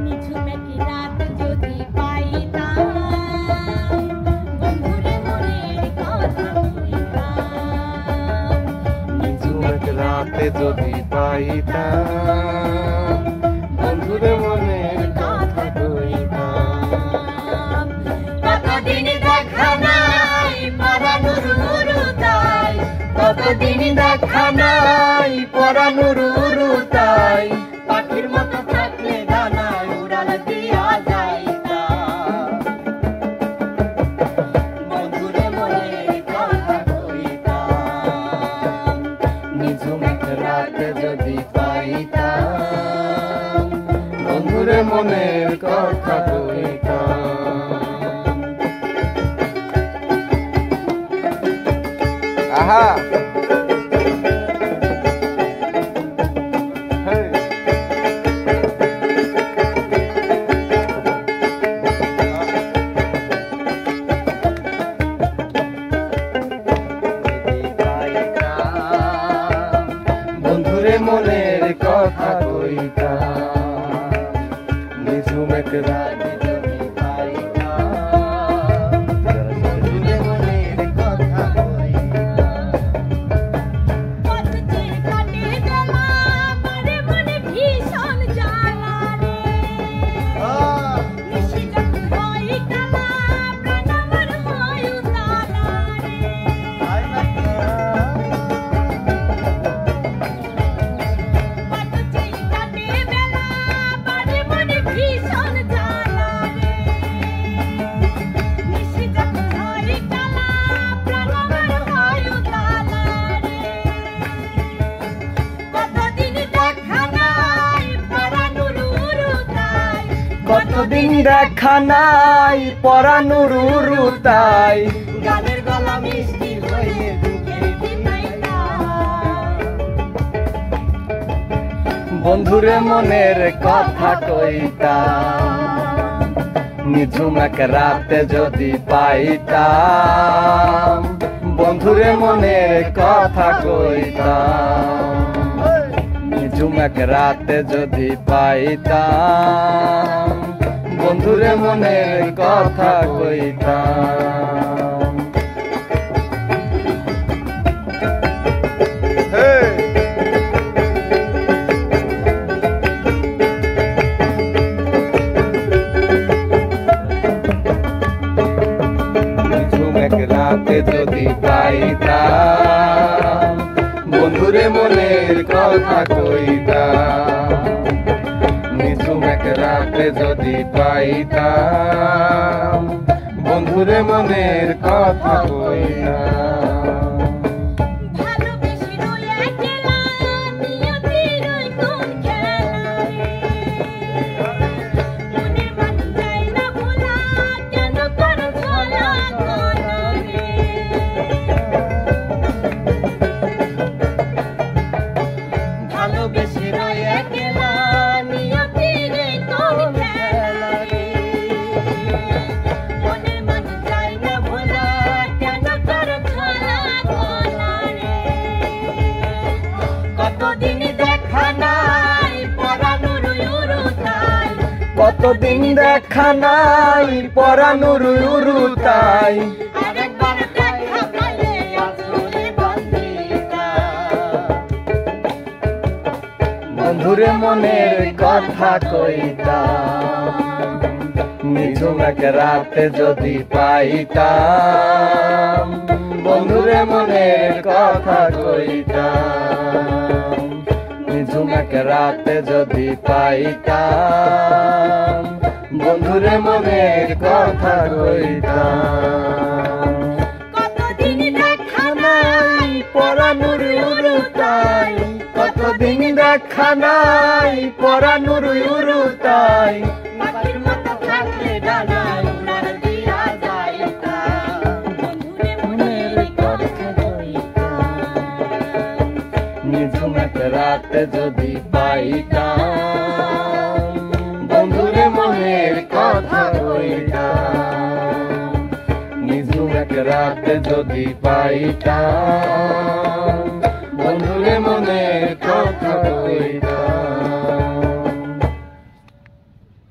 নিঝুম এক রাত যদি পাইতাম, বন্ধুরে মনের কথা কইতাম। নিঝুম এক রাতে যদি পাইতাম, বন্ধুরে মনের কথা কইতাম। কতদিন দেখা নাই পরানুর উরুতাই, কতদিন দেখা নাই পরানুর উরুতাই, পাখির মতো থাকলে ডানায় উড়াল দিয়া যাইতাম। বন্ধুরে মনের কথা কইতাম। নিঝুম এক রাতে যদি পাইতাম, বন্ধুরে মনের কথা কইতাম। আহা বন্ধুরে মনের কথা কইতাম। নিঝুম এক রাতে যদি পাইতাম, বন্ধুরে মনের কথা কইতাম। পথ চেয়ে কাটে জ্বালা, মনে মনে ভীষণ জ্বালা রে। নিশি যখন হয় কালা, প্রাণ আমার হয় উতালা রে। পথ চেয়ে কাটে বেলা, মনে মনে ভীষণ জ্বালা রে। নিশি যখন হয় কালা, প্রাণ আমার হয় উতালা রে। কতদিন দেখা নাই পরানুর উরুতাই, কতদিন দেখা নাই পরানুর উরুতাই, গানের গলা মিষ্টি হয়ে বুকের ভিতাইতাম। বন্ধুরে মনের কথা কইতাম। নিঝুম এক রাতে যদি পাইতাম, বন্ধুরে মনের কথা কইতাম। নিঝুম এক রাতে যদি পাইতাম, বন্ধুরে মনের কথা কইতাম। নিঝুম এক রাতে যদি পাইতাম, বন্ধুরে মনের কথা কইতাম। নিঝুম এক রাতে যদি পাইতাম, বন্ধুরে মনের কথা কইতাম। ভালোবেসে রয়ে গেলা, নিয়তির ওই কোন খেলা রে। মনের মাঝে যায় না ভোলা, কেন করো ছলা কলা রে। ভালোবেসে রয়ে গেলা, নিয়তির ওই কোন খেলা রে। মনের মাঝে যায় না ভোলা, কেন করো ছলা কলা রে। কতদিন দেখা নাই পরানুর উরুতাই, কতদিন দেখা নাই পরানুর উরুতাই, আরেকবার দেখা পাইলে আসলে বন্দিতাম। বন্ধুরে মনের কথা কইতাম। নিঝুম এক রাতে যদি পাইতাম, বন্ধুরে মনের কথা কইতাম। নিঝুম এক রাতে যদি পাইতাম, বন্ধুরে মনের কথা কইতাম। কতদিন দেখা নাই পরানুর উরুতাই, কতদিন দেখা নাই পরানুর উরুতাই, পাখির মতো থাকলে ডানায় উড়াল দিয়া যাইতাম। বন্ধুরে মনের কথা কইতাম। নিঝুম এক রাতে যদি পাইতাম, বন্ধুরে মনের কথা কইতাম। নিঝুম এক রাতে যদি পাইতাম, বন্ধুরে মনের কথা কইতাম।